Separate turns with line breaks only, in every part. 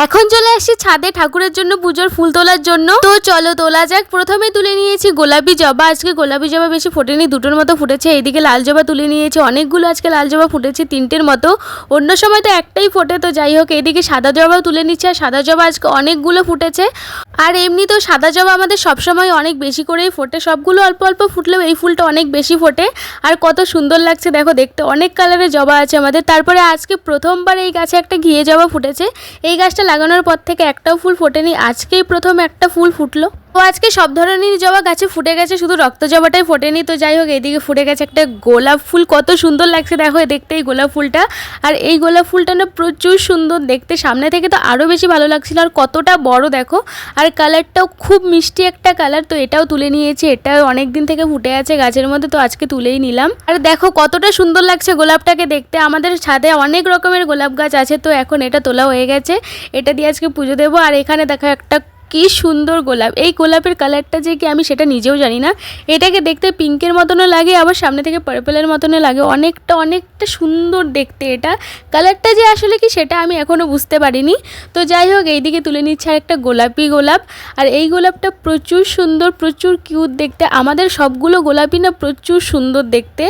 এখন চলে আসছি ছাদে ঠাকুরের জন্য পুজোর ফুল তোলার জন্য। তো চলো তোলা যাক। প্রথমে তুলে নিয়েছি গোলাপি জবা। আজকে গোলাপি জবা বেশি ফোটেনি, দুটোর মতো ফুটেছে। এইদিকে লাল জবা তুলে নিয়েছি, অনেকগুলো আজকে লাল জবা ফুটেছে, 3টের মতো। অন্য সময় তো একটাই ফোটে, তো যাই হোক। এইদিকে সাদা জবাও তুলে নিচ্ছে, আর সাদা জবা আজকে অনেকগুলো ফুটেছে। আর এমনি তো সাদা জবা আমাদের সবসময় অনেক বেশি করেই ফোটে, সবগুলো অল্প অল্প ফুটলেও এই ফুলটা অনেক বেশি ফোটে। আর কত সুন্দর লাগছে দেখো, দেখতে অনেক কালারের জবা আছে আমাদের। তারপরে আজকে প্রথমবার এই গাছে একটা ঘিয়ে জবা ফুটেছে। এই গাছটা লাগানোর পর থেকে একটাও ফুল ফোটেনি, আজকেই প্রথম একটা ফুল ফুটলো। তো আজকে সব ধরনেরই জবা গাছে ফুটে গেছে, শুধু রক্ত জবাটাই ফোটেনি। তো যাই হোক, এইদিকে ফুটে গেছে একটা গোলাপ ফুল, কত সুন্দর লাগছে দেখো দেখতে এই গোলাপ ফুলটা। আর এই গোলাপ ফুলটা না প্রচুর সুন্দর দেখতে, সামনে থেকে তো আরও বেশি ভালো লাগছিল। আর কতটা বড় দেখো, আর কালারটাও খুব মিষ্টি একটা কালার। তো এটাও তুলে নিয়েছি, এটাও অনেক দিন থেকে ফুটে আছে গাছের মধ্যে, তো আজকে তুলেই নিলাম। আর দেখো কতটা সুন্দর লাগছে গোলাপটাকে দেখতে। আমাদের ছাদে অনেক রকমের গোলাপ গাছ আছে, তো এখন এটা তোলা হয়ে গেছে, এটা দিয়ে আজকে পুজো দেবো। আর এখানে দেখো একটা কি সুন্দর গোলাপ, এই গোলাপের কালারটা যে কি আমি সেটা নিজেও জানি না। এটাকে দেখতে পিঙ্কের মতনও লাগে, আবার সামনে থেকে পার্পলের মতনও লাগে, অনেকটা সুন্দর দেখতে। এটা কালারটা যে আসলে কি সেটা আমি এখনও বুঝতে পারিনি। তো যাই হোক, এইদিকে তুলে নিচ্ছে আর একটা গোলাপি গোলাপ। আর এই গোলাপটা প্রচুর সুন্দর, প্রচুর কিউট দেখতে। আমাদের সবগুলো গোলাপই না প্রচুর সুন্দর দেখতে,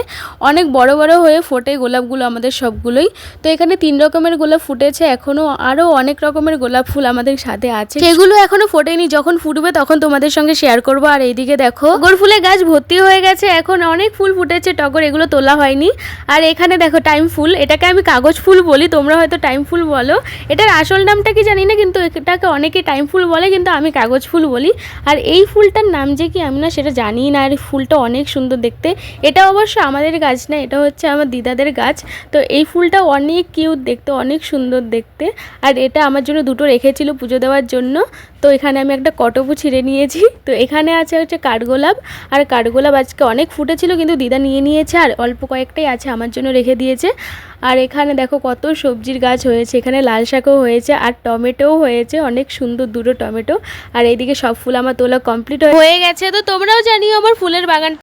অনেক বড় বড় হয়ে ফোটে গোলাপগুলো আমাদের সবগুলোই। তো এখানে 3 রকমের গোলাপ ফুটেছে, এখনও আরও অনেক রকমের গোলাপ ফুল আমাদের সাথে আছে, সেগুলো এখনও ফোটেনি, যখন ফুটবে তখন তোমাদের সঙ্গে শেয়ার করবো। আর এইদিকে দেখো টগর ফুলের গাছ ভর্তি হয়ে গেছে, এখন অনেক ফুল ফুটেছে টগর, এগুলো তোলা হয়নি। আর এখানে দেখো টাইম ফুল, এটাকে আমি কাগজ ফুল বলি, তোমরা হয়তো টাইম ফুল বলো। এটার আসল নামটা কি জানি না, কিন্তু এটাকে অনেকে টাইম ফুল বলে, কিন্তু আমি কাগজ ফুল বলি। আর এই ফুলটার নাম যে কি আমি না সেটা জানি না। আর ফুলটা অনেক সুন্দর দেখতে। এটা অবশ্য আমাদের গাছ না, এটা হচ্ছে আমার দিদাদের গাছ। তো এই ফুলটা অনেক কিউট দেখতে, অনেক সুন্দর দেখতে। আর এটা আমার জন্য দুটো রেখেছিল পুজো দেওয়ার জন্য। তো এখানে আমি একটা কটবু ছিঁড়ে নিয়েছি। তো এখানে আছে হচ্ছে কাঠগোলাপ, আর কাঠগোলাপ আজকে অনেক ফুটেছিল, কিন্তু দিদা নিয়ে নিয়েছে, আর অল্প কয়েকটাই আছে আমার জন্য রেখে দিয়েছে। আর এখানে দেখো কত সবজির গাছ হয়েছে, এখানে লাল শাকও হয়েছে, আর টমেটোও হয়েছে, অনেক সুন্দর দুটো টমেটো। আর এইদিকে সব ফুল আমার তোলা কমপ্লিট হয়ে গেছে। তো তোমরাও জানিও আমার ফুলের বাগান